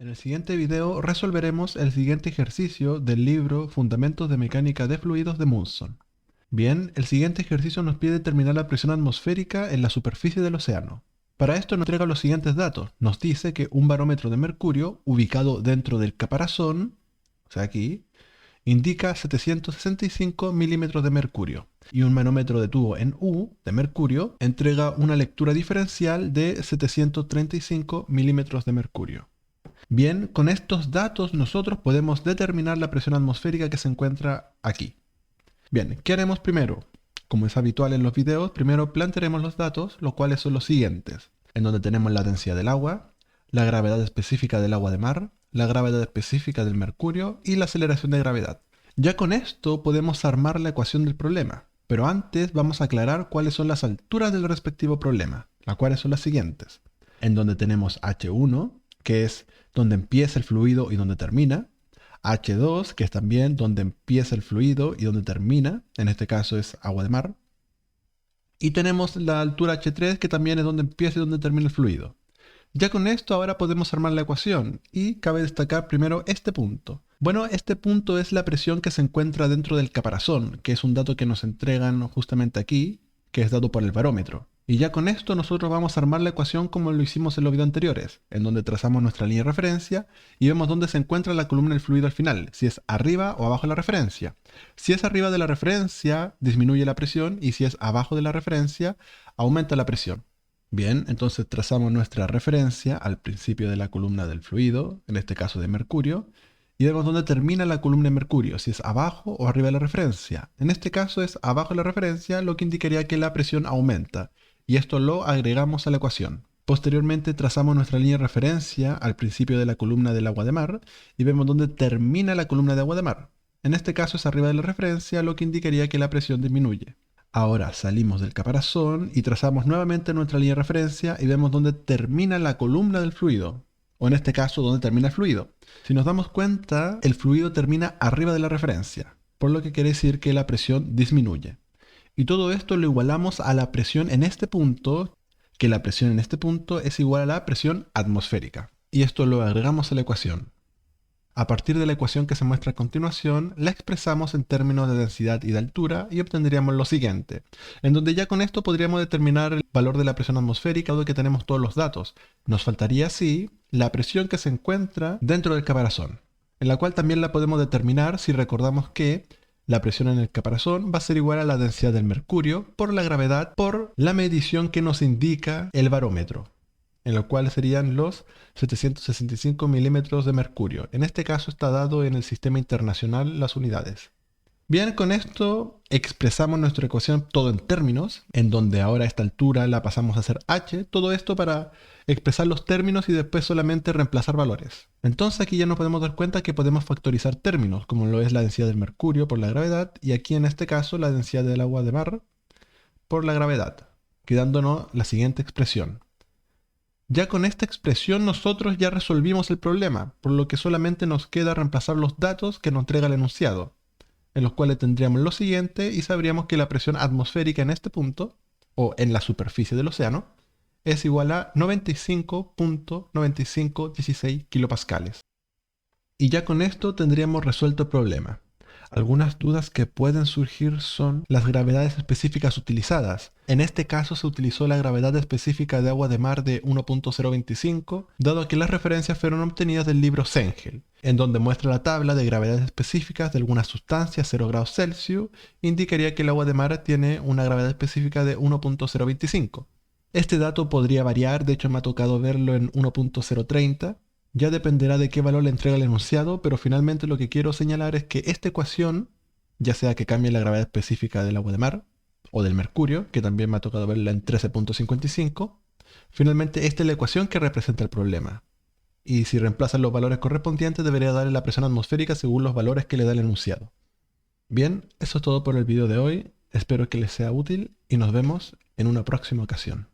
En el siguiente video resolveremos el siguiente ejercicio del libro Fundamentos de Mecánica de Fluidos de Munson. Bien, el siguiente ejercicio nos pide determinar la presión atmosférica en la superficie del océano. Para esto nos entrega los siguientes datos. Nos dice que un barómetro de mercurio ubicado dentro del caparazón, o sea aquí, indica 765 milímetros de mercurio. Y un manómetro de tubo en U de mercurio entrega una lectura diferencial de 735 milímetros de mercurio. Bien, con estos datos nosotros podemos determinar la presión atmosférica que se encuentra aquí. Bien, ¿qué haremos primero? Como es habitual en los videos, primero plantearemos los datos, los cuales son los siguientes, en donde tenemos la densidad del agua, la gravedad específica del agua de mar, la gravedad específica del mercurio y la aceleración de gravedad. Ya con esto podemos armar la ecuación del problema, pero antes vamos a aclarar cuáles son las alturas del respectivo problema, las cuales son las siguientes, en donde tenemos H1, que es donde empieza el fluido y donde termina, H2, que es también donde empieza el fluido y donde termina, en este caso es agua de mar, y tenemos la altura H3, que también es donde empieza y donde termina el fluido. Ya con esto ahora podemos armar la ecuación, y cabe destacar primero este punto. Bueno, este punto es la presión que se encuentra dentro del caparazón, que es un dato que nos entregan justamente aquí, que es dado por el barómetro. Y ya con esto nosotros vamos a armar la ecuación como lo hicimos en los videos anteriores, en donde trazamos nuestra línea de referencia y vemos dónde se encuentra la columna del fluido al final, si es arriba o abajo de la referencia. Si es arriba de la referencia, disminuye la presión, y si es abajo de la referencia, aumenta la presión. Bien, entonces trazamos nuestra referencia al principio de la columna del fluido, en este caso de mercurio, y vemos dónde termina la columna de mercurio, si es abajo o arriba de la referencia. En este caso es abajo de la referencia, lo que indicaría que la presión aumenta, y esto lo agregamos a la ecuación. Posteriormente trazamos nuestra línea de referencia al principio de la columna del agua de mar, y vemos dónde termina la columna de agua de mar. En este caso es arriba de la referencia, lo que indicaría que la presión disminuye. Ahora salimos del caparazón y trazamos nuevamente nuestra línea de referencia y vemos dónde termina la columna del fluido, o en este caso dónde termina el fluido. Si nos damos cuenta, el fluido termina arriba de la referencia, por lo que quiere decir que la presión disminuye. Y todo esto lo igualamos a la presión en este punto, que la presión en este punto es igual a la presión atmosférica. Y esto lo agregamos a la ecuación. A partir de la ecuación que se muestra a continuación, la expresamos en términos de densidad y de altura y obtendríamos lo siguiente, en donde ya con esto podríamos determinar el valor de la presión atmosférica, dado que tenemos todos los datos. Nos faltaría así la presión que se encuentra dentro del caparazón, en la cual también la podemos determinar si recordamos que la presión en el caparazón va a ser igual a la densidad del mercurio por la gravedad por la medición que nos indica el barómetro, en lo cual serían los 765 milímetros de mercurio. En este caso está dado en el sistema internacional las unidades. Bien, con esto expresamos nuestra ecuación todo en términos, en donde ahora a esta altura la pasamos a ser h, todo esto para expresar los términos y después solamente reemplazar valores. Entonces aquí ya nos podemos dar cuenta que podemos factorizar términos, como lo es la densidad del mercurio por la gravedad, y aquí en este caso la densidad del agua de mar por la gravedad, quedándonos la siguiente expresión. Ya con esta expresión nosotros ya resolvimos el problema, por lo que solamente nos queda reemplazar los datos que nos entrega el enunciado, en los cuales tendríamos lo siguiente y sabríamos que la presión atmosférica en este punto, o en la superficie del océano, es igual a 95.9516 kilopascales. Y ya con esto tendríamos resuelto el problema. Algunas dudas que pueden surgir son las gravedades específicas utilizadas. En este caso se utilizó la gravedad específica de agua de mar de 1.025, dado que las referencias fueron obtenidas del libro Cengel, en donde muestra la tabla de gravedades específicas de algunas sustancias 0 grados Celsius, indicaría que el agua de mar tiene una gravedad específica de 1.025. Este dato podría variar, de hecho me ha tocado verlo en 1.030, ya dependerá de qué valor le entrega el enunciado, pero finalmente lo que quiero señalar es que esta ecuación, ya sea que cambie la gravedad específica del agua de mar o del mercurio, que también me ha tocado verla en 13.55, finalmente esta es la ecuación que representa el problema. Y si reemplazan los valores correspondientes, debería darle la presión atmosférica según los valores que le da el enunciado. Bien, eso es todo por el video de hoy. Espero que les sea útil y nos vemos en una próxima ocasión.